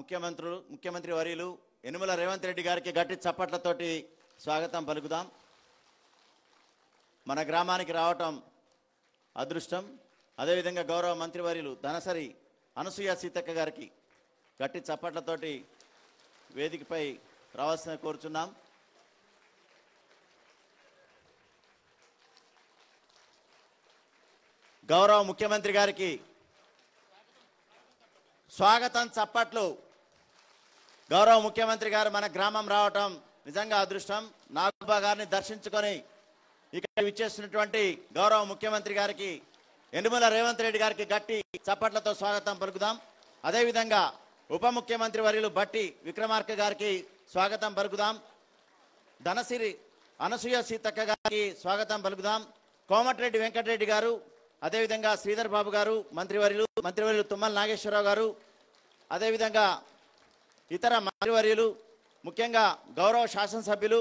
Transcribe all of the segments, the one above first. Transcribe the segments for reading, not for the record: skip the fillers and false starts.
ముఖ్యమంత్రి వర్యులు యనుమల రేవంత్ రెడ్డి గారికి గట్టి చప్పట్లతోటి స్వాగతం పలుకుదాం. మన గ్రామానికి రావటం అదృష్టం. అదేవిధంగా గౌరవ మంత్రివర్యులు ధనసరి అనసూయ సీతక్క గారికి గట్టి చప్పట్లతోటి వేదికపై రావాల్సిన కోరుచున్నాం. గౌరవ ముఖ్యమంత్రి గారికి స్వాగతం చప్పట్లు. గౌరవ ముఖ్యమంత్రి గారు మన గ్రామం రావటం నిజంగా అదృష్టం. నాగబాబా గారిని దర్శించుకొని ఇక్కడ విచ్చేస్తున్నటువంటి గౌరవ ముఖ్యమంత్రి గారికి యనుమల రేవంత్ రెడ్డి గారికి గట్టి చప్పట్లతో స్వాగతం పలుకుదాం. అదేవిధంగా ఉప ముఖ్యమంత్రి వర్యులు బట్టి విక్రమార్క గారికి స్వాగతం పలుకుదాం. ధనసిరి అనసూయ సీతక్క గారికి స్వాగతం పలుకుదాం. కోమటిరెడ్డి వెంకటరెడ్డి గారు, అదేవిధంగా శ్రీధర్ బాబు గారు మంత్రివర్యులు తుమ్మల నాగేశ్వరరావు గారు, అదేవిధంగా ఇతర మంత్రివర్యులు, ముఖ్యంగా గౌరవ శాసనసభ్యులు,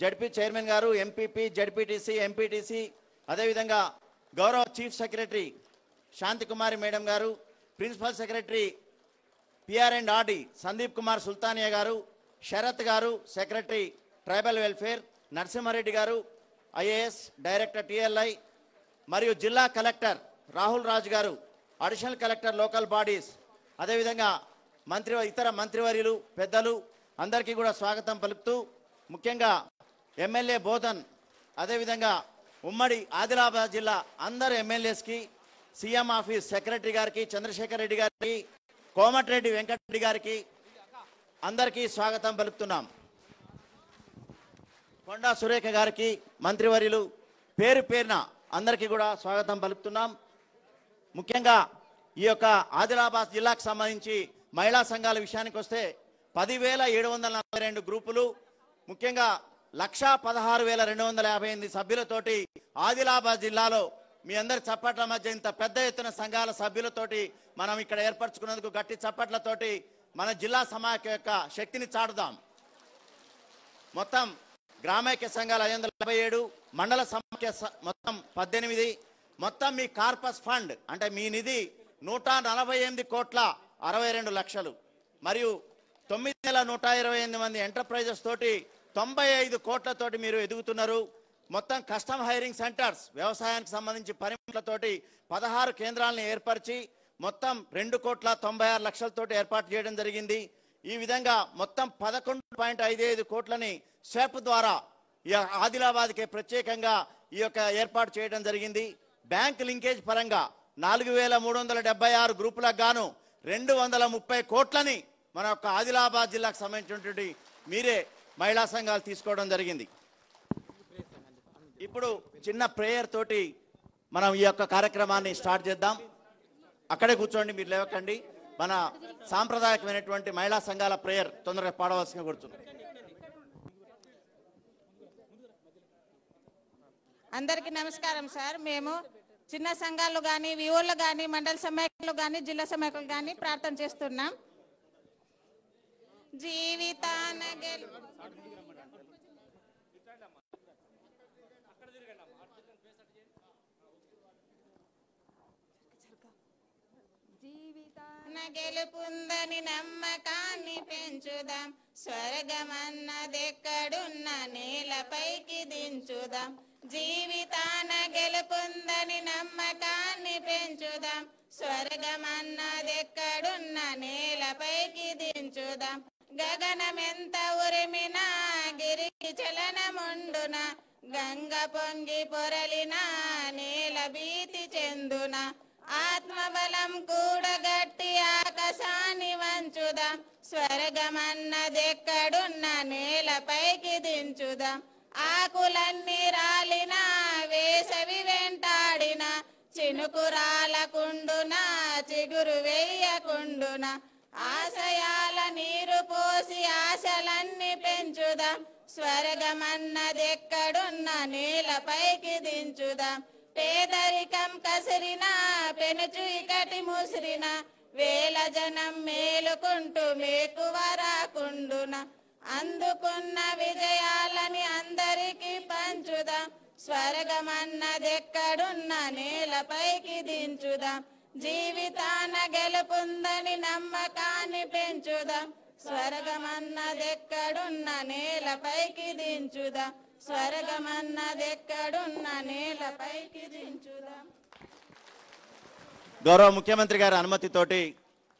జడ్పీ చైర్మన్ గారు, ఎంపీపీ, జడ్పీటీసీ, ఎంపీటీసీ, అదేవిధంగా గౌరవ చీఫ్ సెక్రటరీ శాంతికుమారి మేడం గారు, principal secretary PR&RD Sandeep Kumar Sultania గారు, శరత్ గారు సెక్రటరీ ట్రైబల్ వెల్ఫేర్, నరసింహారెడ్డి గారు IAS డైరెక్టర్ TLI, మరియు జిల్లా కలెక్టర్ రాహుల్ రాజ్ గారు అడిషనల్ కలెక్టర్ లోకల్ బాడీస్, అదేవిధంగా ఇతర మంత్రివర్యులు పెద్దలు అందరికీ కూడా స్వాగతం పలుకుతూ, ముఖ్యంగా ఎమ్మెల్యే బోధన్, అదేవిధంగా ఉమ్మడి ఆదిలాబాద్ జిల్లా అందరు ఎమ్మెల్యేస్కి, సీఎం ఆఫీస్ సెక్రటరీ గారికి, చంద్రశేఖర్ రెడ్డి గారికి, కోమటిరెడ్డి వెంకటరెడ్డి గారికి అందరికీ స్వాగతం పలుకుతున్నాం. కొండా సురేఖ గారికి మంత్రివర్యులు పేరు పేరున అందరికీ కూడా స్వాగతం పలుకుతున్నాం. ముఖ్యంగా ఈ యొక్క ఆదిలాబాద్ జిల్లాకు సంబంధించి మహిళా సంఘాల విషయానికి వస్తే 10,742 గ్రూపులు, ముఖ్యంగా 1,16,258 సభ్యులతోటి ఆదిలాబాద్ జిల్లాలో మీ అందరి చప్పట్ల మధ్య ఇంత పెద్ద ఎత్తున సంఘాల సభ్యులతోటి మనం ఇక్కడ ఏర్పరచుకున్నందుకు గట్టి చప్పట్లతోటి మన జిల్లా సమాఖ్య యొక్క శక్తిని చాటుదాం. మొత్తం గ్రామైక్య సంఘాలు 557, మండల సమాఖ్య మొత్తం 18, మొత్తం మీ కార్పస్ ఫండ్ అంటే మీ నిధి 148,62,00,000 మరియు 9,128 మంది ఎంటర్ప్రైజెస్ తోటి 95 కోట్లతోటి మీరు ఎదుగుతున్నారు. మొత్తం కస్టమ్ హైరింగ్ సెంటర్స్ వ్యవసాయానికి సంబంధించి పనిముట్లతోటి 16 కేంద్రాలను ఏర్పరిచి మొత్తం 2,96,00,000 ఏర్పాటు చేయడం జరిగింది. ఈ విధంగా మొత్తం 11.55 కోట్లని స్వెప్ ద్వారా ఈ ఆదిలాబాద్కి ప్రత్యేకంగా ఈ యొక్క ఏర్పాటు చేయడం జరిగింది. బ్యాంక్ లింకేజ్ పరంగా 4,376 గ్రూపులకు గాను 230 కోట్లని మన యొక్క ఆదిలాబాద్ జిల్లాకు సంబంధించినటువంటి మీరే మహిళా సంఘాలు తీసుకోవడం జరిగింది. ఇప్పుడు చిన్న ప్రేయర్ తోటి మనం ఈ యొక్క కార్యక్రమాన్ని స్టార్ట్ చేద్దాం. అక్కడే కూర్చోండి, మీరు లేవకండి. మన సాంప్రదాయకమైనటువంటి మహిళా సంఘాల ప్రేయర్ తొందరగా పాడవలసిందిగా కూర్చున్నాం. అందరికీ నమస్కారం సార్. మేము చిన్న సంఘాలు కానీ, విఓలు కానీ, మండల సమాఖ్యలు కానీ, జిల్లా సమాఖ్యలు కానీ ప్రార్థన చేస్తున్నాం. జీవితాన గెలుపుందని నమ్మకాన్ని పెంచుదాం, స్వర్గమన్నదెక్కడున్న నేలపైకి దించుదాం. జీవితాన గెలుపుందని నమ్మకాన్ని పెంచుదాం, స్వర్గమన్నదెక్కడున్న నేలపైకి దించుదాం. గగనమెంత ఉరిమినా గిరికి చలనముండున, గంగ పొంగి పొరలిన నేల భీతి చెందున. ఆత్మబలం కూడగట్టి ఆకాశాన్ని వంచుదాం, స్వర్గమన్నదెక్కడున్న నేలపైకి దించుదాం. ఆకులన్నీ రాలిన వేసవి వెంటాడిన, చినుకు రాలకుండున చిగురు వేయకుండున. ఆశయాల నీరు పోసి ఆశలన్నీ పెంచుదాం, స్వర్గమన్నదెక్కడున్న నేలపైకి దించుదాం. పేదరికం కసిరిన పెనుచు ఇకటి ముసిరిన, వేల జనం మేలుకుంటూ మేకువరాకుండున. అందుకున్న విజయాలని అందరికీ పంచుదాం, స్వర్గమన్నదెక్కడున్న నేలపైకి దించుదాం. జీవితాన గెలుపుందని నమ్మకాన్ని పెంచుదాం. స్వర్గమన్నదెక్కడున్న నేలపైకి దించుదాం. స్వర్గమన్నదెక్కడున్న నేలపైకి దించుదాం. గౌరవ ముఖ్యమంత్రి గారి అనుమతితోటి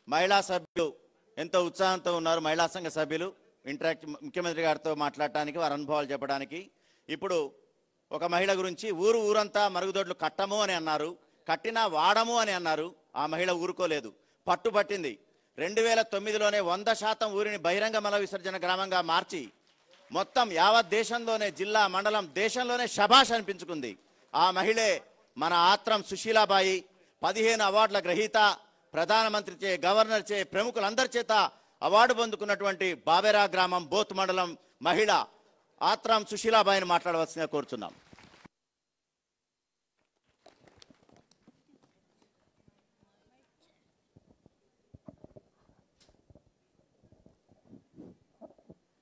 మహిళా సభ్యులు ఎంతో ఉత్సాహంతో ఉన్నారు. మహిళా సంఘ సభ్యులు ఇంటరాక్ట్ ముఖ్యమంత్రి గారితో మాట్లాడటానికి, వారి అనుభవాలు చెప్పడానికి. ఇప్పుడు ఒక మహిళ గురించి ఊరంతా మరుగుదొడ్లు కట్టము అని అన్నారు, కట్టినా వాడము అని అన్నారు. ఆ మహిళ ఊరుకోలేదు, పట్టుబట్టింది. 2009లోనే 100% ఊరిని బహిరంగ మల విసర్జన గ్రామంగా మార్చి మొత్తం యావత్ దేశంలోనే, జిల్లా మండలం దేశంలోనే శభాష్ అనిపించుకుంది. ఆ మహిళే మన ఆత్రం సుశీలాబాయి. 15 అవార్డుల గ్రహీత, ప్రధానమంత్రి చే, గవర్నర్ చే, ప్రముఖులందరి చేత అవార్డు పొందుకున్నటువంటి బాబేరా గ్రామం బోత్ మండలం మహిళ ఆత్రం సుశీలాబాయిని మాట్లాడవలసిందిగా కోరుచున్నాం.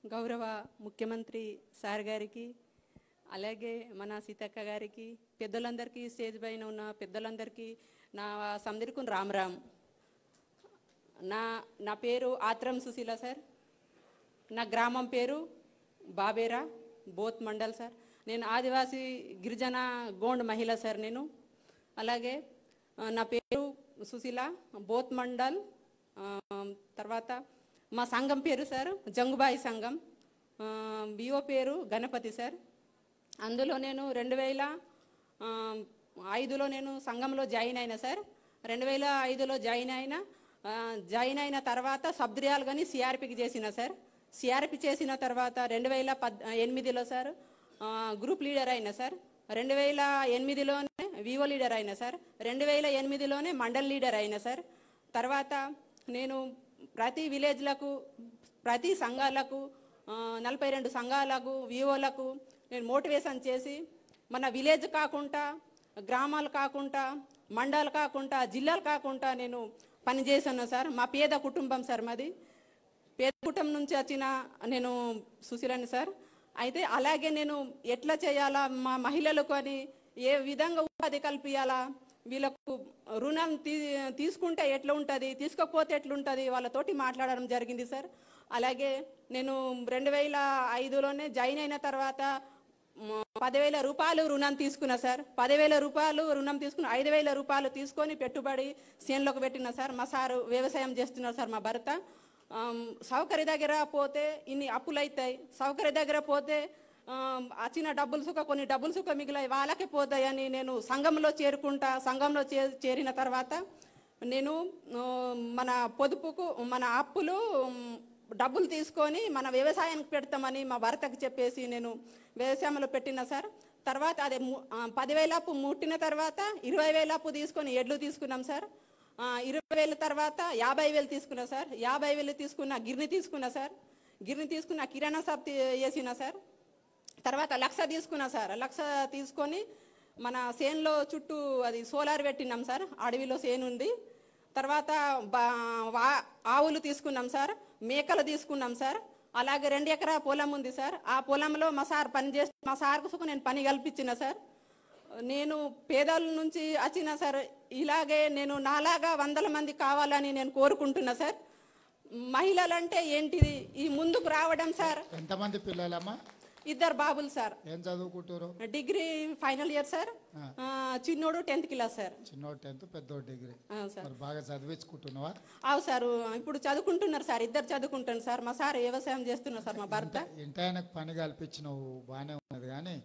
గౌరవ ముఖ్యమంత్రి సార్ గారికి, అలాగే మన సీతక్క గారికి, పెద్దలందరికీ, స్టేజ్ పైన ఉన్న పెద్దలందరికీ నా సందరికుని రామ్. నా పేరు ఆత్రం సుశీల సార్. నా గ్రామం పేరు బాబేరా, బోత్ మండల్ సార్. నేను ఆదివాసీ గిరిజన గోండ్ మహిళ సార్. నేను అలాగే నా పేరు సుశీల, బోత్ మండల్. తర్వాత మా సంఘం పేరు సార్ జంగుబాయి సంఘం, బిఓ పేరు గణపతి సార్. అందులో నేను 2005లో నేను సంఘంలో జాయిన్ అయినా సార్. 2005లో జాయిన్ అయిన తర్వాత సబ్ద్రియాలు కానీ సిఆర్పికి చేసిన సార్. సిఆర్పి చేసిన తర్వాత 2008లో సార్ గ్రూప్ లీడర్ అయినా సార్. 2008లోనే వివో లీడర్ అయినా సార్. 2008లోనే మండల్ లీడర్ అయినా సార్. తర్వాత నేను ప్రతి విలేజ్లకు, ప్రతి సంఘాలకు, 42 సంఘాలకు, వివోలకు నేను మోటివేషన్ చేసి మన విలేజ్ కాకుండా, గ్రామాలు కాకుండా, మండలాలు కాకుండా, జిల్లాలు కాకుండా నేను పనిచేశాను సార్. మా పేద కుటుంబం సార్, మాది పేద కుటుంబం నుంచి వచ్చిన నేను సుశీలని సార్. అయితే అలాగే నేను ఎట్లా చేయాలా, మా మహిళలకు అని ఏ విధంగా ఉపాధి కల్పించాలా, వీళ్ళకు రుణం తీసుకుంటే ఎట్లా ఉంటుంది, తీసుకోకపోతే ఎట్లుంటుంది, వాళ్ళతోటి మాట్లాడడం జరిగింది సార్. అలాగే నేను 2005లోనే జాయిన్ అయిన తర్వాత 10,000 రూపాయలు రుణం తీసుకున్నా సార్. 10,000 రూపాయలు రుణం తీసుకుని 5,000 రూపాయలు తీసుకొని పెట్టుబడి చేనులోకి పెట్టిన సార్. మా సారు వ్యవసాయం చేస్తున్నారు సార్, మా భర్త. సౌకర్య దగ్గర పోతే ఇన్ని అప్పులు అవుతాయి, సౌకర్య దగ్గర పోతే వచ్చిన డబ్బులు సుఖ, కొన్ని డబ్బులు సుఖ మిగిలాయి, వాళ్ళకే పోతాయని నేను సంఘంలో చేరుకుంటా. సంఘంలో చేరిన తర్వాత నేను మన పొదుపుకు, మన అప్పులు డబ్బులు తీసుకొని మన వ్యవసాయానికి పెడతామని మా భర్తకు చెప్పేసి నేను వ్యవసాయంలో పెట్టిన సార్. తర్వాత అదే 10,000 అప్పు ముట్టిన తర్వాత 20,000 అప్పు తీసుకొని ఎడ్లు తీసుకున్నాం సార్. 20,000 తర్వాత 50,000 తీసుకున్నా సార్. 50,000 తీసుకున్న గిర్ని తీసుకున్నా సార్. గిర్ని తీసుకున్న కిరాణా షాప్ వేసిన సార్. తర్వాత 1,00,000 తీసుకున్నా సార్. 1,00,000 తీసుకొని మన చేనులో చుట్టూ అది సోలార్ పెట్టినాం సార్. అడవిలో చేను ఉంది. తర్వాత ఆవులు తీసుకున్నాం సార్, మేకలు తీసుకున్నాం సార్. అలాగే 2 ఎకరా పొలం ఉంది సార్. ఆ పొలంలో మా సార్ పని చేస్తూ, మా సార్కు నేను పని కల్పించిన సార్. నేను పేదల నుంచి వచ్చిన సార్. ఇలాగే నేను నాలాగా 100 మంది కావాలని నేను కోరుకుంటున్నా సార్. మహిళలంటే ఏంటిది, ఈ ముందుకు రావడం సార్. ఎంతమంది పిల్లలమ్మా? 2 బాబులు సార్. ఏం చదువుకుంటారు? Degree final year sir. చిన్నోడు 10th క్లాస్ సార్. చిన్నోడు 10th, పెద్దోడు డిగ్రీ. బాగా చదివించుకుంటున్నావా? అవు సార్, ఇప్పుడు చదువుకుంటున్నారు సార్. 2 చదువుకుంటున్నారు సార్. మా సార్ వ్యవసాయం చేస్తున్నారు సార్, మా భర్త. ఇంటి ఆయనకు పని కల్పించినవు బాగానే ఉన్నది, కానీ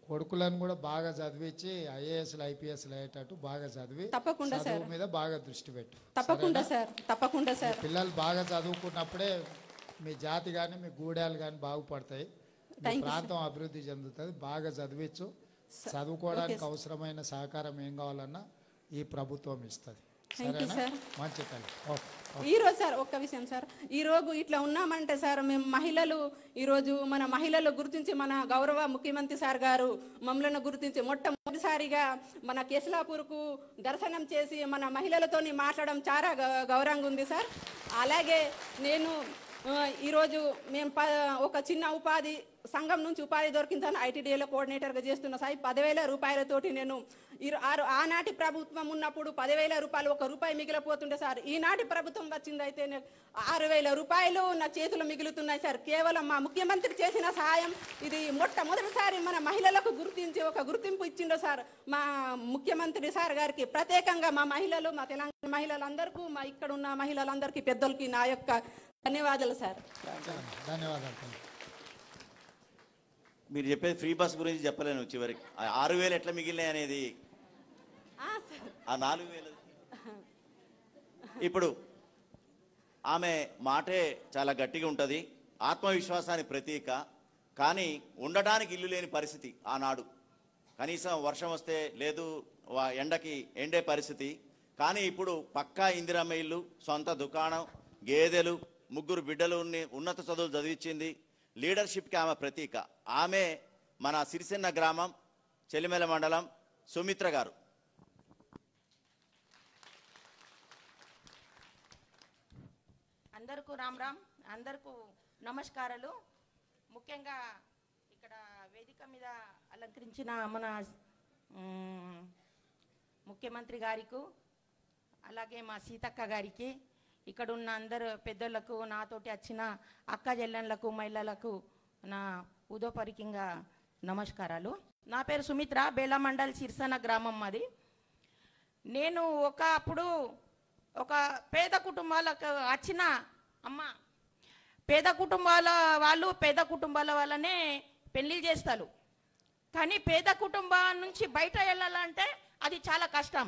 కొడుకులను కూడా బాగా చదివించి ఐఏఎస్లు ఐపీఎస్లు అయ్యేటట్టు బాగా చదివి తప్పకుండా సార్ చదువు మీద బాగా దృష్టి పెట్టు. తప్పకుండా సార్, తప్పకుండా సార్. పిల్లలు బాగా చదువుకున్నప్పుడే మీ జాతి కానీ మీ గూడాలు కానీ బాగుపడతాయి, ప్రాంతం అభివృద్ధి చెందుతుంది. బాగా చదివించు. చదువుకోవడానికి అవసరమైన సహకారం ఏం కావాలన్నా ఈ ప్రభుత్వం ఇస్తుంది. మంచి తల్లి. ఈరోజు సార్ ఒక్క విషయం సార్, ఈరోజు ఇట్లా ఉన్నామంటే సార్ మేము మహిళలు ఈరోజు మన మహిళలు గుర్తించి, మన గౌరవ ముఖ్యమంత్రి సార్ గారు మమ్మల్ని గుర్తించి మొట్టమొదటిసారిగా మన కేసులాపూర్కు దర్శనం చేసి మన మహిళలతో మాట్లాడడం చాలా గౌరవంగా ఉంది సార్. అలాగే నేను ఈరోజు మేము ఒక చిన్న ఉపాధి సంఘం నుంచి ఉపాధి దొరికిందని ఐటీడీఏలో కోఆర్డినేటర్గా చేస్తున్న సాయి 10,000 రూపాయలతోటి నేను ఆనాటి ప్రభుత్వం ఉన్నప్పుడు 10,000 రూపాయలు, 1 రూపాయి మిగిలిపోతుండే సార్. ఈనాటి ప్రభుత్వం వచ్చిందైతే 6,000 రూపాయలు నా చేతులు మిగులుతున్నాయి సార్. కేవలం మా ముఖ్యమంత్రి చేసిన సహాయం ఇది మొట్టమొదటిసారి మన మహిళలకు గుర్తించి ఒక గుర్తింపు ఇచ్చిండో సార్ మా ముఖ్యమంత్రి సార్ గారికి. ప్రత్యేకంగా మా మహిళలు, మా తెలంగాణ మహిళలందరికీ, మా ఇక్కడ ఉన్న మహిళలందరికీ, పెద్దలకి నా యొక్క ధన్యవాదాలు సార్. ధన్యవాదాలు. మీరు చెప్పేది ఫ్రీ బస్ గురించి చెప్పలేను. చివరికి 6,000 ఎట్లా మిగిలినాయి అనేది, ఆ 4,000. ఇప్పుడు ఆమె మాటే చాలా గట్టిగా ఉంటుంది, ఆత్మవిశ్వాసానికి ప్రతీక. కానీ ఉండడానికి ఇల్లు లేని పరిస్థితి ఆనాడు. కనీసం వర్షం వస్తే లేదు, ఎండకి ఎండే పరిస్థితి. కానీ ఇప్పుడు పక్కా ఇందిరమ్మ ఇల్లు, సొంత దుకాణం, గేదెలు, 3 బిడ్డలు, ఉన్నత చదువులు చదివించింది. లీడర్షిప్కి ఆమె ప్రతీక. ఆమె మన సిరిసిన్న గ్రామం, చెలిమెల మండలం, సుమిత్ర గారు. అందరికీ రామ్ రామ్, అందరికీ నమస్కారాలు. ముఖ్యంగా ఇక్కడ వేదిక మీద అలంకరించిన మన ముఖ్యమంత్రి గారికి, అలాగే మా సీతక్క గారికి, ఇక్కడ ఉన్న అందరు పెద్దలకు, నాతోటి వచ్చిన అక్క చెల్లెళ్ళకు, మహిళలకు నా ఉదోపరికంగా నమస్కారాలు. నా పేరు సుమిత్ర, బేలా మండల్, సిరిసన గ్రామం మాది. నేను అప్పుడు ఒక పేద కుటుంబాలకు వచ్చిన అమ్మ. పేద కుటుంబాల వాళ్ళు పేద కుటుంబాల వాళ్ళనే పెళ్లిళ్ళు చేస్తారు. కానీ పేద కుటుంబం నుంచి బయట వెళ్ళాలంటే అది చాలా కష్టం.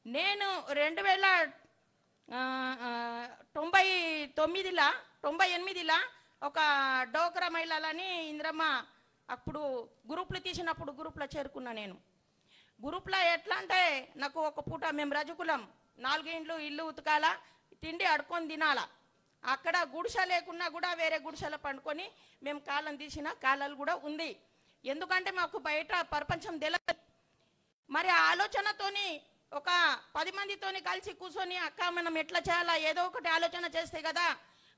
నేను 1998లో ఒక డోక్రా మహిళలని ఇంద్రమ్మ అప్పుడు గ్రూపులు తీసినప్పుడు గ్రూప్లో చేరుకున్నా. నేను గ్రూప్లో ఎట్లా అంటే, నాకు ఒక పూట మేము రజకులం, 4 ఇండ్లు ఇల్లు ఉతకాల, తిండి అడుకొని తినాలా. అక్కడ గుడిసె లేకున్నా కూడా వేరే గుడిసెలో పండుకొని మేము కాలం తీసిన కాలాలు కూడా ఉంది. ఎందుకంటే మాకు బయట ప్రపంచం తెలియదు. మరి ఆ ఆలోచనతోని ఒక 10 మందితోని కలిసి కూర్చొని, అక్క మనం ఎట్లా చేయాలా, ఏదో ఒకటి ఆలోచన చేస్తే కదా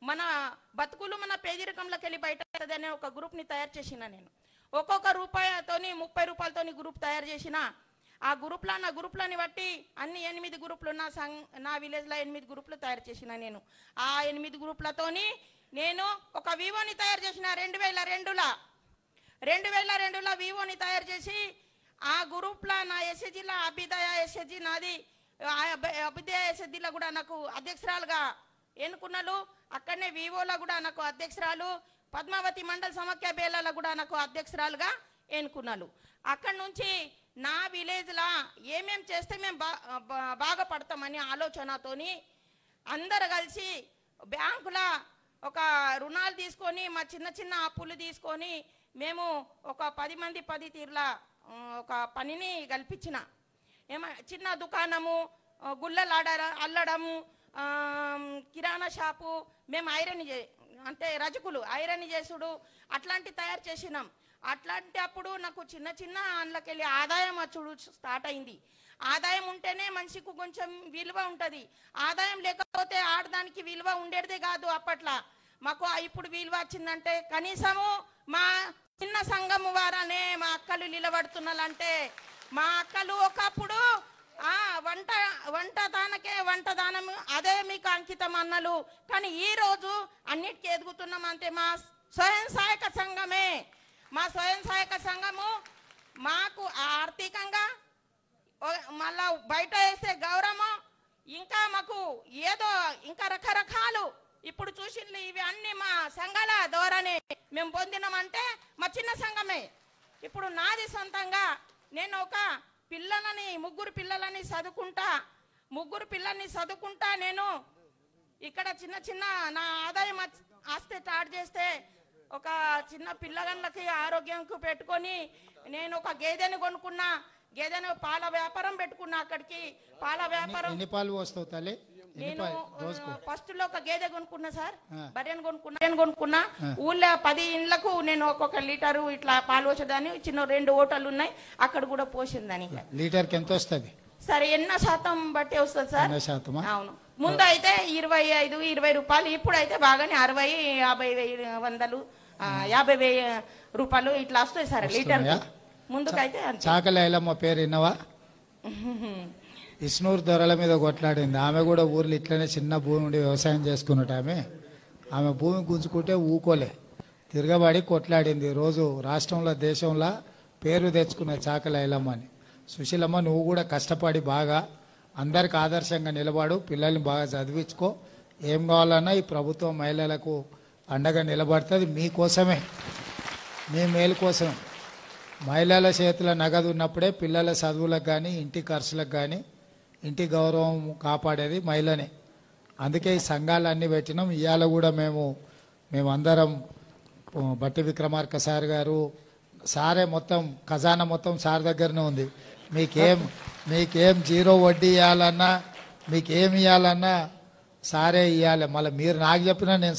మన బతుకులు మన పేదరికంలోకి వెళ్ళి బయట అనే ఒక గ్రూప్ని తయారు చేసిన. నేను ఒక్కొక్క రూపాయతోని 30 రూపాయలతోని గ్రూప్ తయారు చేసిన. ఆ గ్రూప్లో నా గ్రూప్లని బట్టి అన్ని 8 గ్రూపులు నా విలేజ్లో 8 గ్రూపులు తయారు చేసిన. నేను ఆ 8 గ్రూపులతోని నేను ఒక వివోని తయారు చేసిన. 2002లో వివోని తయారు చేసి ఆ గ్రూప్లో నా ఎస్ఎస్జీలో అభ్యుదయ ఎస్ఎస్జీ నాది, అభ్యుదయ ఎస్ఎస్జీలో కూడా నాకు అధ్యక్షురాలుగా ఎన్నుకున్నాను. అక్కడనే వివోలో కూడా నాకు అధ్యక్షురాలు, పద్మావతి మండల సమాఖ్య బేలాలో కూడా నాకు అధ్యక్షురాలుగా ఎన్నుకున్నాను. అక్కడి నుంచి నా విలేజ్లో ఏమేం చేస్తే మేము బాగుపడతామని ఆలోచనతోని అందరు కలిసి బ్యాంకులో ఒక రుణాలు తీసుకొని, మా చిన్న చిన్న అప్పులు తీసుకొని మేము ఒక 10 మంది 10 తీర్ల ఒక పనిని కల్పించిన. చిన్న దుకాణము, గుళ్ళలు అల్లడము, కిరాణా షాపు, మేము అంటే రజకులు ఐరన్ చేసుడు అట్లాంటి తయారు చేసినాం. అట్లాంటి అప్పుడు నాకు చిన్న చిన్న అందులోకెళ్ళి ఆదాయం వచ్చుడు స్టార్ట్ అయింది. ఆదాయం ఉంటేనే మనిషికి కొంచెం విలువ ఉంటుంది. ఆదాయం లేకపోతే ఆడదానికి విలువ ఉండేదే కాదు. అప్పట్లో మాకు ఇప్పుడు విలువ వచ్చిందంటే కనీసము మా చిన్న సంఘం వారానే మా అక్కలు నిలబడుతున్నారంటే, మా అక్కలు ఒకప్పుడు వంట దానం అదే మీకు అంకితం అన్నలు. కానీ ఈ రోజు అన్నిటికీ ఎదుగుతున్నాం అంటే మా స్వయం సహాయక సంఘమే. మా స్వయం సహాయక సంఘము మాకు ఆర్థికంగా మళ్ళా బయట వేసే గౌరవం, ఇంకా మాకు ఏదో ఇంకా రకరకాలు ఇప్పుడు చూసింది. ఇవి అన్ని మా సంఘాల ద్వారానే మేము పొందినామంటే మా చిన్న సంఘమే. ఇప్పుడు నాది సొంతంగా నేను ఒక ముగ్గురు పిల్లలని చదువుకుంటా నేను ఇక్కడ చిన్న చిన్న నా ఆదాయం ఆస్తి స్టార్ట్ చేస్తే ఒక చిన్న పిల్లగాళ్ళకి ఆరోగ్యంకు పెట్టుకొని నేను ఒక గేదెని కొనుక్కున్నా. గేదెను పాల వ్యాపారం పెట్టుకున్నా. అక్కడికి పాల వ్యాపారం. ఎన్ని పాలు వస్తావు తల్లి? నేను ఫస్ట్ లో ఒక గేదె కొనుక్కున్నా సార్, బర్రెను కొనుక్కున్నా. ఊళ్ళో 10 ఇండ్లకు నేను ఒక్కొక్క లీటరు ఇట్లా పాలు వచ్చేదాన్ని. చిన్న 2 ఓటలు ఉన్నాయి, అక్కడ కూడా పోసిందని. లీటర్కి ఎంత వస్తుంది సరే? 80% బట్టి వస్తుంది సార్. 80%? అవును. ముందు అయితే 25, 20 రూపాయలు, ఇప్పుడైతే బాగానే 60, 50, 100, 50,000 రూపాయలు ఇట్లా వస్తాయి సార్ లీటర్. ముందుకైతే చాకలి ఐలమ్మ పేరు విన్నవా? ఇస్నూరు దొరల మీద కొట్లాడింది. ఆమె కూడా ఊర్లో ఇట్లనే చిన్న భూమి ఉండి వ్యవసాయం చేసుకున్నట్టు ఆమె భూమి గుంజుకుంటే ఊకోలే, తిరగబడి కొట్లాడింది. రోజు రాష్ట్రంలో దేశంలో పేరు తెచ్చుకున్న చాకలి ఐలమ్మ అని. సుశీలమ్మ, నువ్వు కూడా కష్టపడి బాగా అందరికి ఆదర్శంగా నిలబడు, పిల్లల్ని బాగా చదివించుకో. ఏం కావాలన్నా ఈ ప్రభుత్వం మహిళలకు అండగా నిలబడుతుంది. మీకోసమే, మీ మేలు కోసమే. మహిళల చేతుల నగదు ఉన్నప్పుడే పిల్లల చదువులకు కానీ ఇంటి ఖర్చులకు కానీ ఇంటి గౌరవం కాపాడేది మహిళనే. అందుకే ఈ సంఘాలన్నీ పెట్టినాం. ఇవాళ కూడా మేమందరం బట్టి విక్రమార్క సార్ గారు సారే మొత్తం ఖజానా మొత్తం సార్ దగ్గరనే ఉంది. మీకేం జీరో వడ్డీ ఇవ్వాలన్నా మీకేం ఇవ్వాలన్నా సారే ఇవ్వాలి. మళ్ళీ మీరు నాకు చెప్పినా నేను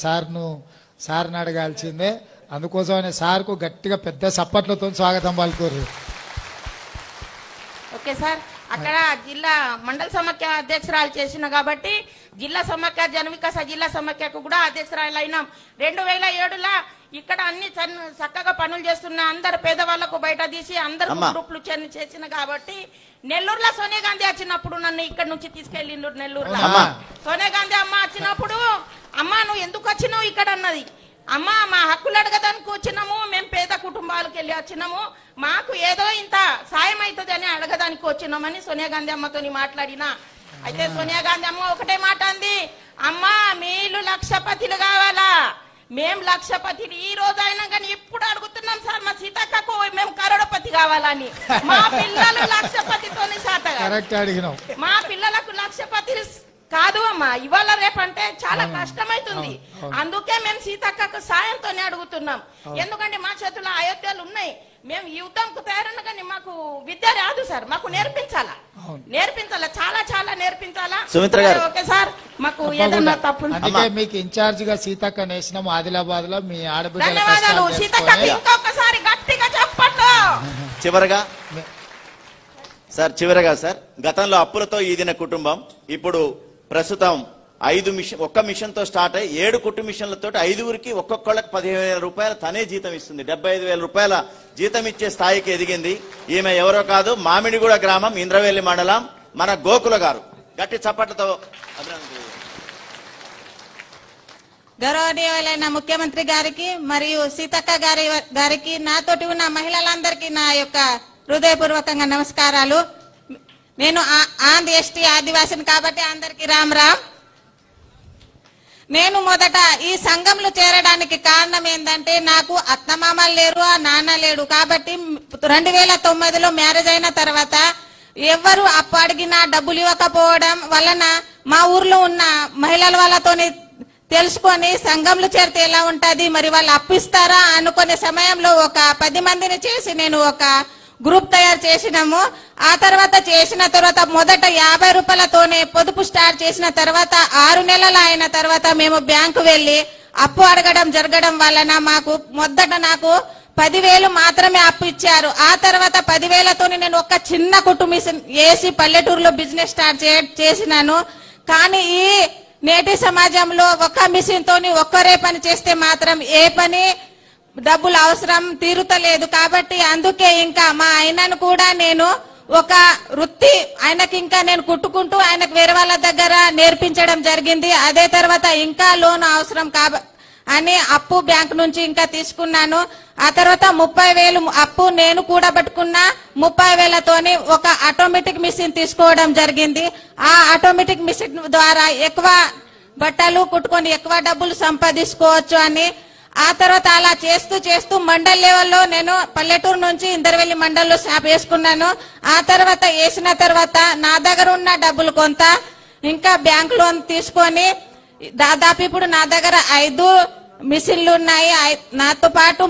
సార్ని అడగాల్సిందే. అందుకోసమనే సార్కు గట్టిగా పెద్ద సప్పట్లతో స్వాగతం పలుకోరు. ఓకే సార్, అక్కడ జిల్లా మండల సమాఖ్య అధ్యక్షురాలు చేసిన కాబట్టి జిల్లా సమాఖ్య జనవికాస జిల్లా సమాఖ్యకు కూడా అధ్యక్షురాలు అయినాం. 2007లో ఇక్కడ అన్ని చక్కగా పనులు చేస్తున్న అందరు పేదవాళ్లకు బయట తీసి అందరు గ్రూపులు చేసిన కాబట్టి నెల్లూరులో సోనియా గాంధీ వచ్చినప్పుడు నన్ను ఇక్కడ నుంచి తీసుకెళ్ళిండు. నెల్లూరులో సోనియా గాంధీ అమ్మ వచ్చినప్పుడు, అమ్మ నువ్వు ఎందుకు వచ్చినావు ఇక్కడ అన్నది. అమ్మ మా హక్కులు అడగదానికి వచ్చినాము, మేము పేద కుటుంబాలకు వెళ్ళి వచ్చినాము, మాకు ఏదో ఇంత సాయం అవుతుంది అని అడగదానికి వచ్చినామని సోనియా గాంధీ అమ్మతో మాట్లాడినా. అయితే సోనియా గాంధీ అమ్మ ఒకటే మాట అంది, అమ్మ మీరు లక్షపతిలు కావాలా, మేము లక్షపతిని ఈ రోజు అయినా కానీ ఇప్పుడు అడుగుతున్నాం సార్ మా సీతక్కకు మేము కరోడపతి కావాలని. మా పిల్లలు లక్షపతితోని సాటగా, మా పిల్లలకు లక్షపతి కాదు అమ్మా, ఇవాళ రేపంటే చాలా కష్టమైతుంది. అందుకే మేము సీతక్కకు సాయంతోనే అడుగుతున్నాం. ఎందుకంటే మా చేతుల్లో అయోధ్యలు ఉన్నాయి, మేము యుద్ధంకు తయారన్న కానీ మాకు విద్య రాదు సార్, మాకు నేర్పించాలా చాలా చాలా నేర్పించాలా. ఓకే సార్, మాకు ఏదన్నా తప్పు మీకు ఇన్ఛార్జ్ గా సీతక్క నేసినాం ఆదిలాబాద్ లో. మీ ఆడబిడ్డ ధన్యవాదాలు సీతక్కకి, ఇంకొకసారి గట్టిగా చెప్పండి. చివరగా సార్, గతంలో అప్పులతో ఈదిన కుటుంబం ఇప్పుడు ప్రస్తుతం 5 మిషన్, ఒక్క మిషన్ తో స్టార్ట్ అయ్యి 7 కుట్టు మిషన్లతో 5గురికి ఒక్కొక్కళ్ళకి 15,000 రూపాయలు తనే జీతం ఇస్తుంది. 75,000 రూపాయల జీతం ఇచ్చే స్థాయికి ఎదిగింది. ఈమె ఎవరో కాదు, మామిడిగూడ గ్రామం, ఇంద్రవెల్లి మండలం, మన గోకుల గారు. గట్టి చప్పట్లతో గౌరవనీయులైన ముఖ్యమంత్రి గారికి మరియు సీతక్క గారికి నాతోటి ఉన్న మహిళలందరికీ నా యొక్క హృదయపూర్వకంగా నమస్కారాలు. నేను ఆంధ్ర ఎస్టీ ఆదివాసిని కాబట్టి అందరికి రామ్ రామ్. నేను మొదట ఈ సంఘంలో చేరడానికి కారణం ఏంటంటే నాకు అత్తమామలు లేరు, ఆ నాన్న లేడు. కాబట్టి 2009లో మ్యారేజ్ అయిన తర్వాత ఎవరు అప్పు అడిగినా డబ్బులు ఇవ్వకపోవడం వలన మా ఊర్లో ఉన్న మహిళల వాళ్ళతోని తెలుసుకొని సంఘంలో చేరితే ఎలా ఉంటది, మరి వాళ్ళు అప్పిస్తారా అనుకునే సమయంలో ఒక 10 మందిని చేసి నేను ఒక గ్రూప్ తయారు చేసినాము. ఆ తర్వాత మొదట 50 రూపాయలతోనే పొదుపు స్టార్ట్ చేసిన తర్వాత 6 నెలలు అయిన తర్వాత మేము బ్యాంకు వెళ్లి అప్పు అడగడం జరగడం వలన మొదట నాకు 10,000 మాత్రమే అప్పు ఇచ్చారు. ఆ తర్వాత 10,000తోని నేను ఒక చిన్న కుట్టు మిషన్ వేసి పల్లెటూరులో బిజినెస్ స్టార్ట్ చేసినాను. కానీ ఈ నేటి సమాజంలో ఒక్క మిషన్ తోని ఒక్కరే పని చేస్తే మాత్రం ఏ పని డబ్బులు అవసరం తీరుతలేదు. కాబట్టి అందుకే ఇంకా మా ఆయనను కూడా నేను ఒక వృత్తి ఆయనకి ఇంకా నేను కుట్టుకుంటూ ఆయనకు వేరే వాళ్ళ దగ్గర నేర్పించడం జరిగింది. అదే తర్వాత ఇంకా లోన్ అవసరం అని అప్పు బ్యాంక్ నుంచి ఇంకా తీసుకున్నాను. ఆ తర్వాత 30,000 అప్పు నేను కూడా పట్టుకున్న 30,000తోని ఒక ఆటోమేటిక్ మిషన్ తీసుకోవడం జరిగింది. ఆ ఆటోమేటిక్ మిషన్ ద్వారా ఎక్కువ బట్టలు కుట్టుకొని ఎక్కువ డబ్బులు సంపాదించుకోవచ్చు అని. ఆ తర్వాత అలా చేస్తూ మండల్ లెవెల్లో నేను పల్లెటూరు నుంచి ఇందర్వెల్లి మండల్లో షాప్ వేసుకున్నాను. ఆ తర్వాత వేసిన తర్వాత నా దగ్గర ఉన్న డబ్బులు కొంత ఇంకా బ్యాంక్ లోన్ తీసుకొని దాదాపు ఇప్పుడు నా దగ్గర 5 మిషన్లు ఉన్నాయి. నాతో పాటు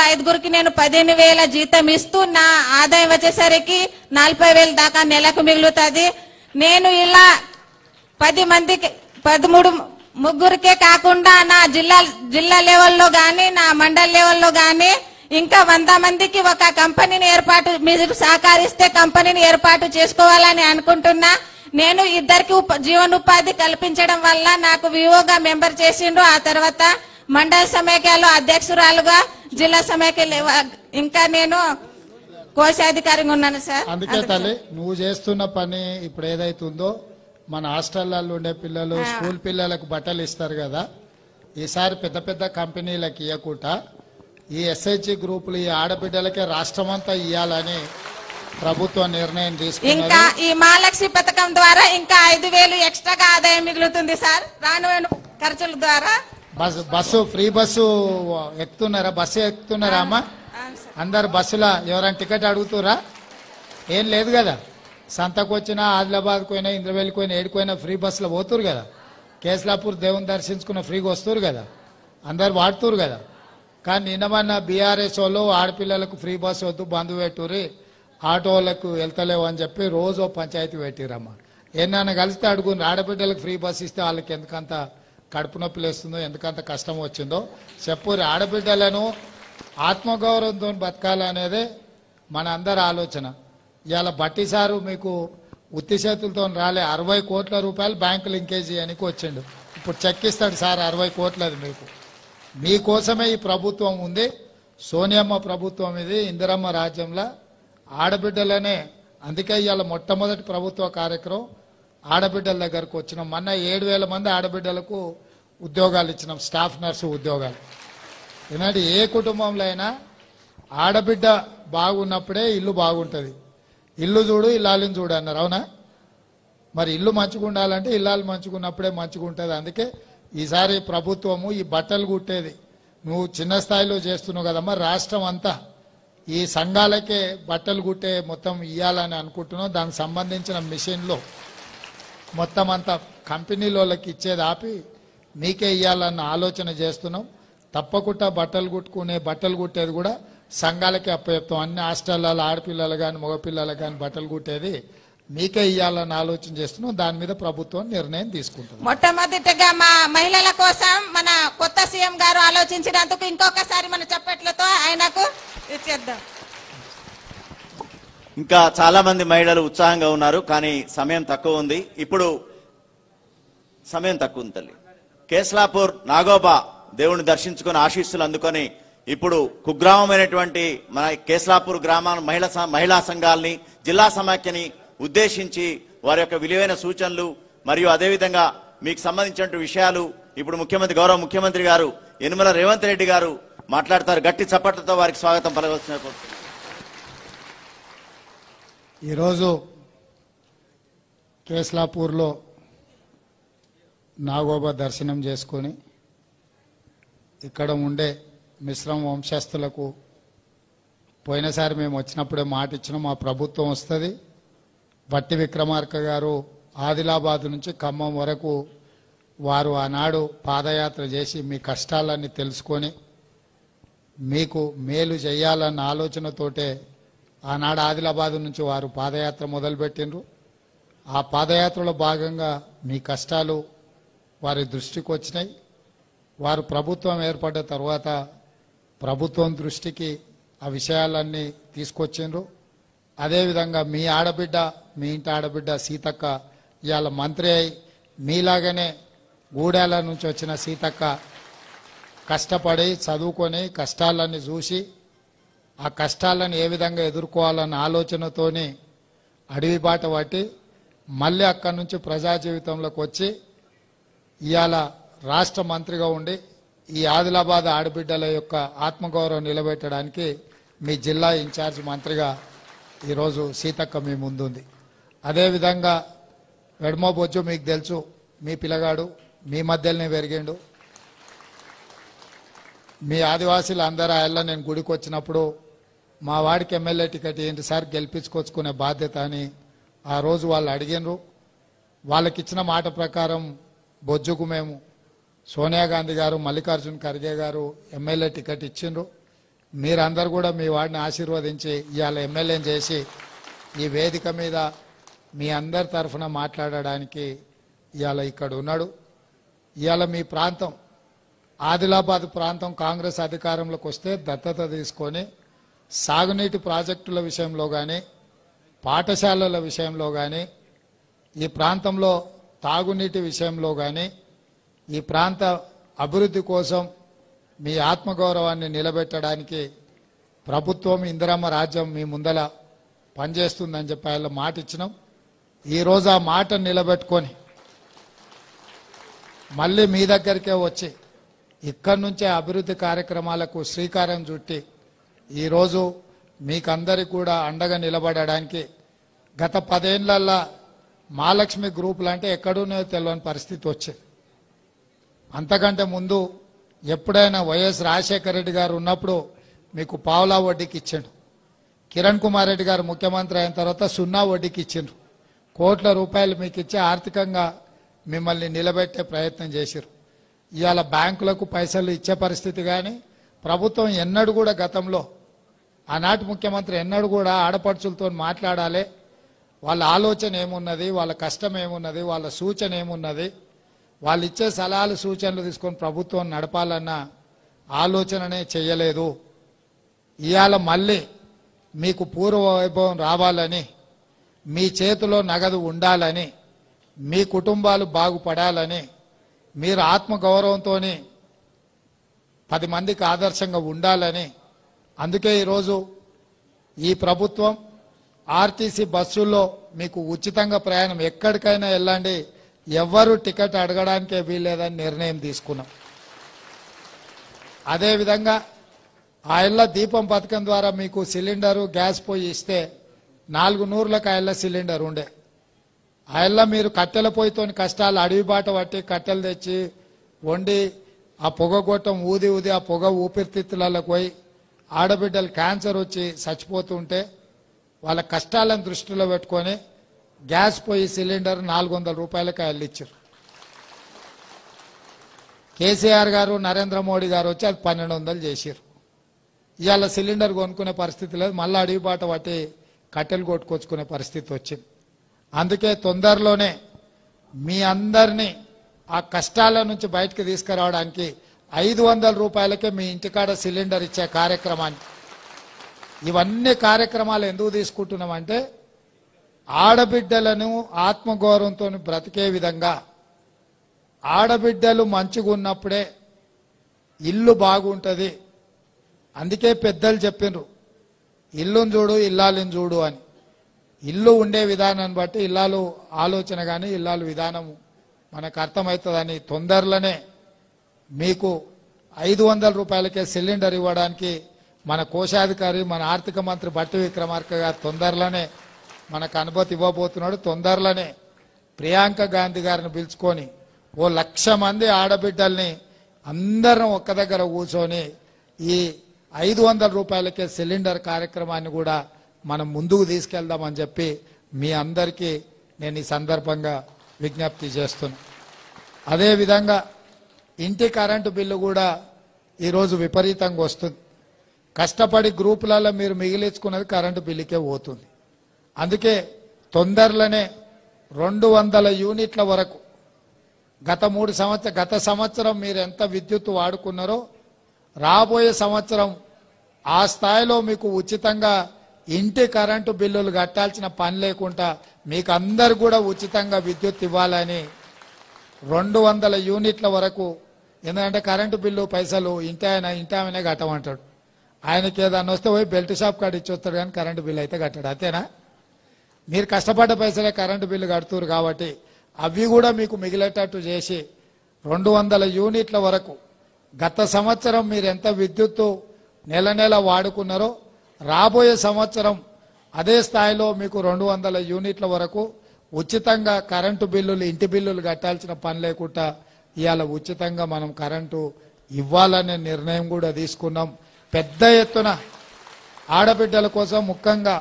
5గురికి నేను 15,000 జీతం ఇస్తూ నా ఆదాయం వచ్చేసరికి 40,000 దాకా నెలకు మిగులుతుంది. నేను ఇలా 10 మందికి 13 కాకుండా నా జిల్లా లెవెల్లో గానీ నా మండల్ లెవెల్లో గానీ ఇంకా 100 మందికి ఒక కంపెనీని మీరు సహకరిస్తే కంపెనీని ఏర్పాటు చేసుకోవాలని అనుకుంటున్నా. నేను ఇద్దరికి జీవనోపాధి కల్పించడం వల్ల నాకు వివోగా మెంబర్ చేసిండు. ఆ తర్వాత మండల సమైక్యాలో అధ్యక్షురాలుగా, జిల్లా సమైక్య, ఇంకా నేను కోశాధికారిగా ఉన్నాను సార్. అందుకే తల్లి నువ్వు చేస్తున్న పని ఇప్పుడు ఏదైతుందో మన హాస్టళ్లలో ఉండే పిల్లలు స్కూల్ పిల్లలకు బట్టలు ఇస్తారు కదా, ఈసారి పెద్ద పెద్ద కంపెనీలకు ఇవ్వకుండా ఈ ఎస్హెచ్జి గ్రూపులు ఈ ఆడబిడ్డలకే రాష్ట్రమంతా ఇవ్వాలని ప్రభుత్వం నిర్ణయం ఇంకా తీసుకున్నది. ఈ మహాలక్ష్మి పథకం ద్వారా ఇంకా 5,000 ఎక్స్ట్రాగా ఆదాయం మిగులుతుంది సార్ రాను ఖర్చుల ద్వారా. బస్సు ఫ్రీ బస్సు ఎక్కుతున్నారా? బస్సు ఎక్కుతున్నారా అమ్మా? అందరు బస్సులో ఎవరైనా టికెట్ అడుగుతురా? ఏం లేదు కదా. సంతకు వచ్చినా, ఆదిలాబాద్కు పోయినా, ఇంద్రవెల్లికి పోయినా, ఏడుకోయినా ఫ్రీ బస్సులో పోతురు కదా. కేస్లాపూర్ దేవుని దర్శించుకున్న ఫ్రీగా వస్తురు కదా, అందరు వాడుతురు కదా. కానీ నిన్నమన్న బీఆర్ఎస్ వాళ్ళు ఆడపిల్లలకు ఫ్రీ బస్సు వద్దు, బంధు పెట్టుర్రి, ఆటో వాళ్ళకు వెళ్తలేవు అని చెప్పి రోజు పంచాయతీ పెట్టిరమ్మా. ఏమన్నా కలిస్తే అడుగుని, ఆడబిడ్డలకు ఫ్రీ బస్సు ఇస్తే వాళ్ళకి ఎందుకంత కడుపు నొప్పి లేస్తుందో, ఎందుకంత కష్టం వచ్చిందో చెప్పుర్రి. ఆడబిడ్డలను ఆత్మగౌరవంతో బతకాలనేదే మన అందరి ఆలోచన. ఇవాళ బట్టి సారు మీకు ఉత్తి చేతులతో రాలే, 60 కోట్ల రూపాయలు బ్యాంకు లింకేజ్ చేయడానికి వచ్చిండు. ఇప్పుడు చెక్ ఇస్తాడు సార్ 60 కోట్లది మీకు. మీకోసమే ఈ ప్రభుత్వం ఉంది. సోనియమ్మ ప్రభుత్వం ఇది, ఇందిరమ్మ రాజ్యంలో ఆడబిడ్డలనే. అందుకే ఇవాళ మొట్టమొదటి ప్రభుత్వ కార్యక్రమం ఆడబిడ్డల దగ్గరకు వచ్చినాం. మొన్న 7,000 మంది ఆడబిడ్డలకు ఉద్యోగాలు ఇచ్చినాం, స్టాఫ్ నర్సు ఉద్యోగాలు. ఎందుకంటే ఏ కుటుంబంలో అయినా ఆడబిడ్డ బాగున్నప్పుడే ఇల్లు బాగుంటుంది. ఇల్లు చూడు ఇల్లాలిని చూడు అన్నారు, అవునా? మరి ఇల్లు మంచిగా ఉండాలంటే ఇల్లాలు మంచిగున్నప్పుడే మంచిగా ఉంటుంది. అందుకే ఈసారి ప్రభుత్వము ఈ బట్టలు కుట్టేది నువ్వు చిన్న స్థాయిలో చేస్తున్నావు కదమ్మా, రాష్ట్రం అంతా ఈ సంఘాలకే బట్టలు కుట్టే మొత్తం ఇవ్వాలని అనుకుంటున్నాం. దానికి సంబంధించిన మిషన్లో మొత్తం అంతా కంపెనీలోకి ఇచ్చేది ఆపి మీకే ఇవ్వాలన్న ఆలోచన చేస్తున్నాం. తప్పకుండా బట్టలు కుట్టేది కూడా సంఘాలకే అప్పచెప్తాం. అన్ని హాస్టళ్లలో ఆడపిల్లలు కానీ మగపిల్లలు కానీ బట్టలు కుట్టేది మీకే ఇవ్వాలని ఆలోచన చేస్తున్నాం. దాని మీద ప్రభుత్వం నిర్ణయం తీసుకుంటుంది. మొట్టమొదటిగా మా మహిళల కోసం మన కొత్త సీఎం గారు ఆలోచించినందుకు ఇంకొకసారి మన చప్పట్లతో ఆయనకు ఇచ్చేద్దాం. ఇంకా చాలా మంది మహిళలు ఉత్సాహంగా ఉన్నారు, కానీ సమయం తక్కువ ఉంది. ఇప్పుడు సమయం తక్కువ ఉంది తల్లి. కేస్లాపూర్ నాగోబా దేవుని దర్శించుకుని ఆశీస్సులు అందుకొని ఇప్పుడు కుగ్రామమైనటువంటి మన కేస్లాపూర్ గ్రామాల మహిళా సంఘాలని, జిల్లా సమాఖ్యని ఉద్దేశించి వారి యొక్క విలువైన సూచనలు మరియు అదేవిధంగా మీకు సంబంధించిన విషయాలు ఇప్పుడు గౌరవ ముఖ్యమంత్రి గారు యనమల రేవంత్ రెడ్డి గారు మాట్లాడతారు. గట్టి చప్పట్లతో వారికి స్వాగతం పలకవలసిన. ఈరోజు కేస్లాపూర్లో నాగోబా దర్శనం చేసుకొని ఇక్కడ ఉండే మిశ్రమ వంశస్థులకు పోయినసారి మేము వచ్చినప్పుడే మాట ఇచ్చినాం, మా ప్రభుత్వం వస్తుంది. బట్టి విక్రమార్క గారు ఆదిలాబాద్ నుంచి ఖమ్మం వరకు వారు ఆనాడు పాదయాత్ర చేసి మీ కష్టాలన్నీ తెలుసుకొని మీకు మేలు చేయాలన్న ఆలోచనతోటే ఆనాడు ఆదిలాబాద్ నుంచి వారు పాదయాత్ర మొదలుపెట్టిండ్రు. ఆ పాదయాత్రలో భాగంగా మీ కష్టాలు వారి దృష్టికి వచ్చినాయి. వారు ప్రభుత్వం ఏర్పడ్డ తర్వాత ప్రభుత్వం దృష్టికి ఆ విషయాలన్నీ తీసుకొచ్చిండ్రు. అదేవిధంగా మీ ఆడబిడ్డ, మీ ఇంటి ఆడబిడ్డ సీతక్క ఇవాళ మంత్రి అయి మీలాగనే గూడాల నుంచి వచ్చిన సీతక్క కష్టపడి చదువుకొని కష్టాలన్నీ చూసి ఆ కష్టాలను ఏ విధంగా ఎదుర్కోవాలన్న ఆలోచనతోని అడవి బాట పట్టి మళ్ళీ అక్కడి నుంచి ప్రజా జీవితంలోకి వచ్చి ఇవాళ రాష్ట్ర మంత్రిగా ఉండి ఈ ఆదిలాబాద్ ఆడబిడ్డల యొక్క ఆత్మగౌరవం నిలబెట్టడానికి మీ జిల్లా ఇన్ఛార్జ్ మంత్రిగా ఈరోజు సీతక్క మీ ముందుంది. అదేవిధంగా వెడమో బొజ్జు మీకు తెలుసు, మీ పిల్లగాడు మీ మధ్యలోనే పెరిగిండు. మీ ఆదివాసీలు అందరూ ఆయల్లో నేను గుడికి వచ్చినప్పుడు మా వాడికి ఎమ్మెల్యే టికెట్ ఏంటి సార్ గెలిపించుకొచ్చుకునే బాధ్యత అని ఆ రోజు వాళ్ళు అడిగినరు. వాళ్ళకి ఇచ్చిన మాట ప్రకారం బొజ్జుకు మేము సోనియా గాంధీ గారు, మల్లికార్జున్ ఖర్గే గారు ఎమ్మెల్యే టికెట్ ఇచ్చిండ్రు. మీరందరూ కూడా మీ వాడిని ఆశీర్వదించి ఇవాళ ఎమ్మెల్యేని చేసి ఈ వేదిక మీద మీ అందరి తరఫున మాట్లాడడానికి ఇవాళ ఇక్కడ ఉన్నాడు. ఇవాళ మీ ప్రాంతం ఆదిలాబాద్ ప్రాంతం కాంగ్రెస్ అధికారంలోకి వస్తే దత్తత తీసుకొని సాగునీటి ప్రాజెక్టుల విషయంలో కానీ పాఠశాలల విషయంలో కానీ ఈ ప్రాంతంలో తాగునీటి విషయంలో కానీ ఈ ప్రాంత అభివృద్ధి కోసం మీ ఆత్మగౌరవాన్ని నిలబెట్టడానికి ప్రభుత్వం ఇందిరమ్మ రాజ్యం మీ ముందల పనిచేస్తుందని చెప్పి ఆయన మాట ఇచ్చినాం. ఈరోజు ఆ మాటను నిలబెట్టుకొని మళ్ళీ మీ దగ్గరికే వచ్చి ఇక్కడి నుంచే అభివృద్ధి కార్యక్రమాలకు శ్రీకారం చుట్టి ఈరోజు మీకందరికి కూడా అండగా నిలబడడానికి గత 10 ఏళ్లలో మహాలక్ష్మి గ్రూపులు అంటే ఎక్కడున్నాయో తెలియని పరిస్థితి వచ్చింది. అంతకంటే ముందు ఎప్పుడైనా వైఎస్ రాజశేఖర రెడ్డి గారు ఉన్నప్పుడు మీకు పావులా వడ్డీకి ఇచ్చిండు. కిరణ్ కుమార్ రెడ్డి గారు ముఖ్యమంత్రి అయిన తర్వాత 0 వడ్డీకి ఇచ్చిండ్రు. కోట్ల రూపాయలు మీకు ఇచ్చి ఆర్థికంగా మిమ్మల్ని నిలబెట్టే ప్రయత్నం చేశారు. ఇవాళ బ్యాంకులకు పైసలు ఇచ్చే పరిస్థితి కానీ ప్రభుత్వం ఎన్నడూ కూడా గతంలో ఆనాటి ముఖ్యమంత్రి ఎన్నడూ కూడా ఆడపడుచులతో మాట్లాడాలి, వాళ్ళ ఆలోచన ఏమున్నది, వాళ్ళ కష్టం ఏమున్నది, వాళ్ళ సూచన ఏమున్నది, వాళ్ళు ఇచ్చే సలహాలు సూచనలు తీసుకొని ప్రభుత్వం నడపాలన్న ఆలోచననే చేయలేదు. ఇవాళ మళ్ళీ మీకు పూర్వ వైభవం రావాలని, మీ చేతిలో నగదు ఉండాలని, మీ కుటుంబాలు బాగుపడాలని, మీరు ఆత్మగౌరవంతో 10 మందికి ఆదర్శంగా ఉండాలని, అందుకే ఈరోజు ఈ ప్రభుత్వం ఆర్టీసీ బస్సుల్లో మీకు ఉచితంగా ప్రయాణం ఎక్కడికైనా వెళ్ళండి, ఎవ్వరూ టికెట్ అడగడానికే వీల్లేదని నిర్ణయం తీసుకున్నాం. అదేవిధంగా ఆ ఇళ్ల దీపం పథకం ద్వారా మీకు సిలిండరు గ్యాస్ పొయ్యి ఇస్తే 400లకు ఆ ఇళ్ల సిలిండర్ ఉండే. ఆ ఇళ్ల మీరు కట్టెల పొయ్యితో కష్టాలు అడవి బాట పట్టి కట్టెలు తెచ్చి వండి ఆ పొగగొట్టం ఊది ఊది ఆ పొగ ఊపిరితిత్తులకు పోయి ఆడబిడ్డలు క్యాన్సర్ వచ్చి చచ్చిపోతుంటే వాళ్ళ కష్టాలను దృష్టిలో పెట్టుకొని గ్యాస్ పొయ్యి సిలిండర్ 400 రూపాయలకి ఆ ఇల్లు ఇచ్చారు. కేసీఆర్ గారు నరేంద్ర మోడీ గారు వచ్చి అది 1200 చేశారు. ఇవాళ సిలిండర్ కొనుక్కునే పరిస్థితి లేదు, మళ్ళీ అడవి బాట పట్టి కట్టెలు కొట్టుకొచ్చుకునే పరిస్థితి వచ్చింది. అందుకే తొందరలోనే మీ అందరినీ ఆ కష్టాల నుంచి బయటకు తీసుకురావడానికి 500 రూపాయలకే మీ ఇంటికాడ సిలిండర్ ఇచ్చే కార్యక్రమాన్ని, ఇవన్నీ కార్యక్రమాలు ఎందుకు తీసుకుంటున్నామంటే ఆడబిడ్డలను ఆత్మగౌరవంతో బ్రతికే విధంగా, ఆడబిడ్డలు మంచిగా ఉన్నప్పుడే ఇల్లు బాగుంటుంది. అందుకే పెద్దలు చెప్పిండ్రు ఇల్లును చూడు ఇల్లాలిని చూడు అని. ఇల్లు ఉండే విధానాన్ని బట్టి ఇల్లాలు ఆలోచన కానీ ఇల్లాలు విధానము మనకు అర్థమవుతుందని తొందరలోనే మీకు 500 రూపాయలకే సిలిండర్ ఇవ్వడానికి మన కోశాధికారి మన ఆర్థిక మంత్రి బట్టి విక్రమార్క గారు తొందరలోనే మనకు అనుమతి ఇవ్వబోతున్నాడు. తొందరలోనే ప్రియాంక గాంధీ గారిని పిలుచుకొని 1,00,000 మంది ఆడబిడ్డల్ని అందరం ఒక్క దగ్గర కూర్చొని ఈ 500 రూపాయలకే సిలిండర్ కార్యక్రమాన్ని కూడా మనం ముందుకు తీసుకెళ్దామని చెప్పి మీ అందరికీ నేను ఈ సందర్భంగా విజ్ఞప్తి చేస్తున్నా. అదేవిధంగా ఇంటి కరెంటు బిల్లు కూడా ఈరోజు విపరీతంగా వస్తుంది. కష్టపడి గ్రూపులలో మీరు మిగిలించుకున్నది కరెంటు బిల్లుకే పోతుంది. అందుకే తొందరలోనే 200 యూనిట్ల వరకు గత సంవత్సరం మీరు ఎంత విద్యుత్ వాడుకున్నారో రాబోయే సంవత్సరం ఆ స్థాయిలో మీకు ఉచితంగా ఇంటి కరెంటు బిల్లులు కట్టాల్సిన పని లేకుండా మీకు అందరు కూడా ఉచితంగా విద్యుత్ ఇవ్వాలని 200 యూనిట్ల వరకు. ఎందుకంటే కరెంటు బిల్లు పైసలు ఇంటి ఆమెనే కట్టమంటాడు. ఆయనకి ఏదన్నా వస్తే పోయి బెల్ట్ షాప్ కాడ ఇచ్చి వస్తాడు, కానీ కరెంటు బిల్లు అయితే కట్టాడు. అంతేనా? మీరు కష్టపడ్డ పైసలే కరెంటు బిల్లు కడుతున్నారు కాబట్టి అవి కూడా మీకు మిగిలేటట్టు చేసి 200 యూనిట్ల వరకు గత సంవత్సరం మీరు ఎంత విద్యుత్తు నెల వాడుకున్నారో రాబోయే సంవత్సరం అదే స్థాయిలో మీకు 200 యూనిట్ల వరకు ఉచితంగా కరెంటు బిల్లులు ఇంటి బిల్లులు కట్టాల్సిన పని లేకుండా ఇవాళ ఉచితంగా మనం కరెంటు ఇవ్వాలనే నిర్ణయం కూడా తీసుకున్నాం. పెద్ద ఎత్తున ఆడబిడ్డల కోసం ముఖ్యంగా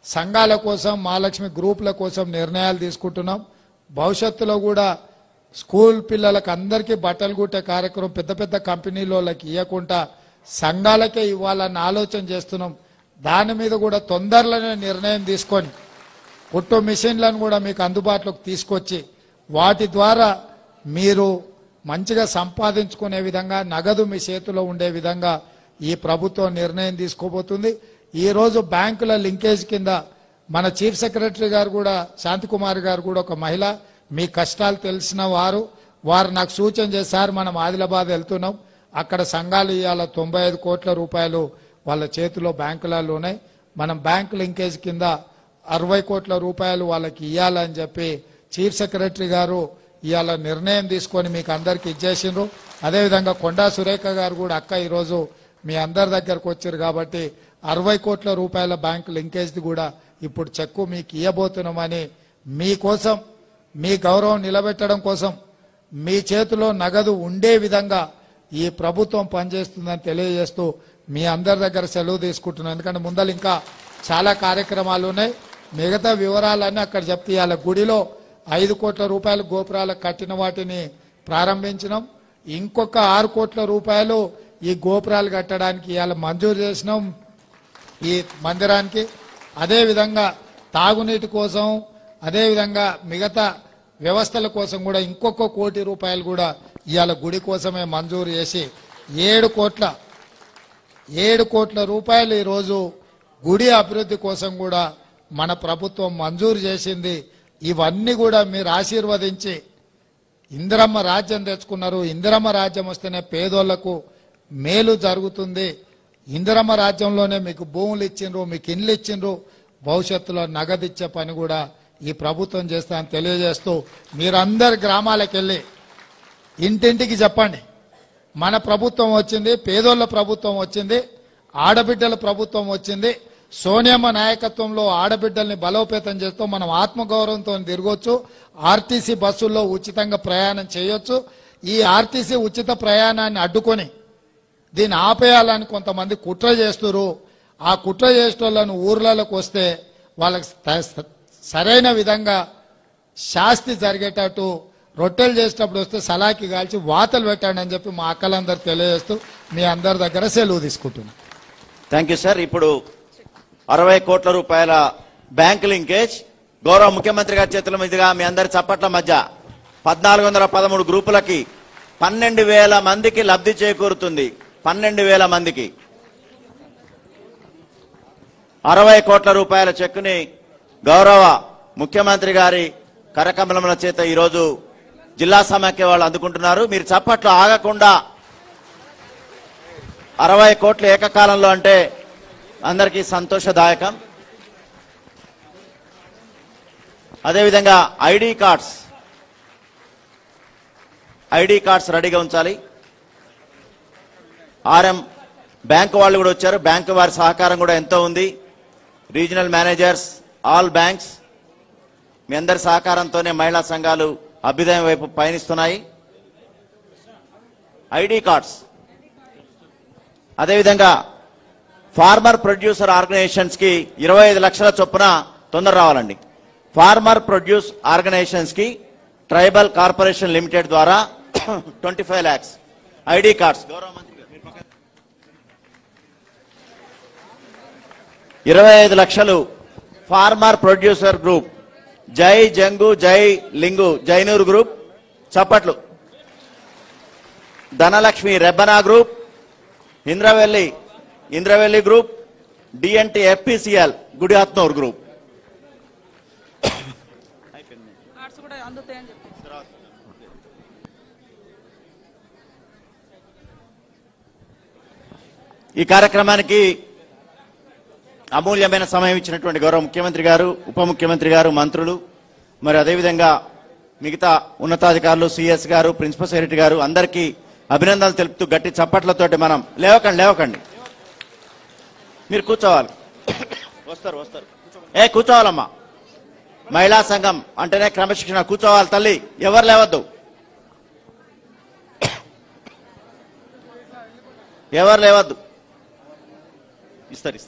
సంఘాల కోసం మహాలక్ష్మి గ్రూపుల కోసం నిర్ణయాలు తీసుకుంటున్నాం. భవిష్యత్తులో కూడా స్కూల్ పిల్లలకు అందరికీ బట్టలు కుట్టే కార్యక్రమం పెద్ద పెద్ద కంపెనీలకి ఇవ్వకుండా సంఘాలకే ఇవ్వాలన్న ఆలోచన చేస్తున్నాం. దాని మీద కూడా తొందరలోనే నిర్ణయం తీసుకొని కుట్టు మిషన్లను కూడా మీకు అందుబాటులోకి తీసుకొచ్చి వాటి ద్వారా మీరు మంచిగా సంపాదించుకునే విధంగా నగదు మీ చేతిలో ఉండే విధంగా ఈ ప్రభుత్వం నిర్ణయం తీసుకోబోతుంది. ఈరోజు బ్యాంకుల లింకేజ్ కింద మన చీఫ్ సెక్రటరీ గారు కూడా శాంతికుమార్ గారు కూడా ఒక మహిళ, మీ కష్టాలు తెలిసిన వారు నాకు సూచన చేశారు. మనం ఆదిలాబాద్ వెళ్తున్నాం, అక్కడ సంఘాలు ఇవాళ 95 కోట్ల రూపాయలు వాళ్ళ చేతిలో బ్యాంకులలో ఉన్నాయి. మనం బ్యాంకు లింకేజ్ కింద 60 కోట్ల రూపాయలు వాళ్ళకి ఇవ్వాలని చెప్పి చీఫ్ సెక్రటరీ గారు ఇవాళ నిర్ణయం తీసుకొని మీకు అందరికి ఇచ్చేసిండ్రు. అదేవిధంగా కొండా సురేఖ గారు కూడా అక్క ఈరోజు మీ అందరి దగ్గరకు వచ్చారు కాబట్టి 60 కోట్ల రూపాయల బ్యాంకు లింకేజ్ది కూడా ఇప్పుడు చెక్కు మీకు ఇవ్వబోతున్నామని, మీకోసం మీ గౌరవం నిలబెట్టడం కోసం మీ చేతిలో నగదు ఉండే విధంగా ఈ ప్రభుత్వం పనిచేస్తుందని తెలియజేస్తూ మీ అందరి దగ్గర సెలవు తీసుకుంటున్నాను. ఎందుకంటే ముందలు ఇంకా చాలా కార్యక్రమాలు ఉన్నాయి, మిగతా వివరాలన్నీ అక్కడ చెప్తే ఇవాళ గుడిలో 5 కోట్ల రూపాయలు గోపురాలకు కట్టిన వాటిని ప్రారంభించినాం. ఇంకొక 6 కోట్ల రూపాయలు ఈ గోపురాలు కట్టడానికి ఇవాళ మంజూరు చేసినాం ఈ మందిరానికి. అదేవిధంగా తాగునీటి కోసం, అదేవిధంగా మిగతా వ్యవస్థల కోసం కూడా ఇంకొక 1 కోటి రూపాయలు కూడా ఇవాళ గుడి కోసమే మంజూరు చేసి 7 కోట్ల రూపాయలు ఈరోజు గుడి అభివృద్ధి కోసం కూడా మన ప్రభుత్వం మంజూరు చేసింది. ఇవన్నీ కూడా మీరు ఆశీర్వదించి ఇందిరమ్మ రాజ్యం తెచ్చుకున్నారు. ఇందిరమ్మ రాజ్యం వస్తేనే పేదోళ్లకు మేలు జరుగుతుంది. ఇందిరమ్మ రాజ్యంలోనే మీకు భూములు ఇచ్చిండ్రు, మీకు ఇండ్లు ఇచ్చిండ్రు, భవిష్యత్తులో నగదు ఇచ్చే పని కూడా ఈ ప్రభుత్వం చేస్తానని తెలియజేస్తూ మీరందరు గ్రామాలకు వెళ్ళి ఇంటింటికి చెప్పండి, మన ప్రభుత్వం వచ్చింది, పేదోళ్ల ప్రభుత్వం వచ్చింది, ఆడబిడ్డల ప్రభుత్వం వచ్చింది. సోనియమ్మ నాయకత్వంలో ఆడబిడ్డల్ని బలోపేతం చేస్తూ మనం ఆత్మగౌరవంతో తిరగొచ్చు. ఆర్టీసీ బస్సుల్లో ఉచితంగా ప్రయాణం చేయొచ్చు. ఈ ఆర్టీసీ ఉచిత ప్రయాణాన్ని అడ్డుకొని దీన్ని ఆపేయాలని కొంతమంది కుట్ర చేస్తున్నారు. ఆ కుట్ర చేసేటోళ్ళను ఊర్లలోకి వస్తే వాళ్ళకి సరైన విధంగా శాస్తి జరిగేటట్టు రొట్టెలు చేసేటప్పుడు వస్తే సలాకి కాల్చి వాతలు పెట్టండి అని చెప్పి మా అక్కలందరూ తెలియజేస్తూ మీ అందరి దగ్గర సెలవు తీసుకుంటున్నాం. Thank you sir. ఇప్పుడు 60 కోట్ల రూపాయల బ్యాంక్ లింకేజ్ గౌరవ ముఖ్యమంత్రి గారి చేతుల మీదుగా మీ అందరి చప్పట్ల మధ్య 1413 గ్రూపులకి 12,000 మందికి లబ్ధి చేకూరుతుంది. 12,000 మందికి 60 కోట్ల రూపాయల చెక్కుని గౌరవ ముఖ్యమంత్రి గారి కరకమలముల చేత ఈరోజు జిల్లా సమాఖ్య వాళ్ళు అందుకుంటున్నారు. మీరు చప్పట్లు ఆగకుండా 60 కోట్లు ఏకకాలంలో అంటే అందరికీ సంతోషదాయకం. అదేవిధంగా ఐడి కార్డ్స్ రెడీగా ఉంచాలి. ఆర్ఎం బ్యాంకు వాళ్ళు కూడా వచ్చారు. బ్యాంకు వారి సహకారం కూడా ఎంతో ఉంది. రీజనల్ మేనేజర్స్, ఆల్ బ్యాంక్స్, మీ అందరి సహకారంతోనే మహిళా సంఘాలు అభ్యుదయం వైపు పయనిస్తున్నాయి. ఐడి కార్డ్స్, అదేవిధంగా ఫార్మర్ ప్రొడ్యూసర్ ఆర్గనైజేషన్స్ కి 25 లక్షల చొప్పున తొందర రావాలండి. ఫార్మర్ ప్రొడ్యూస్ ఆర్గనైజేషన్స్ కి ట్రైబల్ కార్పొరేషన్ లిమిటెడ్ ద్వారా 25 lakhs ఐడి కార్డ్స్. గౌరవ మంత్రి గారు 25 లక్షలు ఫార్మర్ ప్రొడ్యూసర్ గ్రూప్, జై జంగు జై లింగు జైనూర్ గ్రూప్ చప్పట్లు. Dhanalakshmi Rebbena group, Indravelli group, DNT FPCL Gudihathnoor group. ఈ కార్యక్రమానికి అమూల్యమైన సమయం ఇచ్చినటువంటి గౌరవ ముఖ్యమంత్రి గారు, ఉప ముఖ్యమంత్రి గారు, మంత్రులు, మరి అదేవిధంగా మిగతా ఉన్నతాధికారులు, సిఎస్ గారు, ప్రిన్సిపల్ సెక్రటరీ గారు అందరికీ అభినందనలు తెలుపుతూ గట్టి చప్పట్లతోటి మనం లేవకండి మీరు కూర్చోవాలి. వస్తారు కూర్చోవాలమ్మా. మహిళా సంఘం అంటేనే క్రమశిక్షణ. కూర్చోవాలి తల్లి, ఎవరు లేవద్దు. ఇస్తారు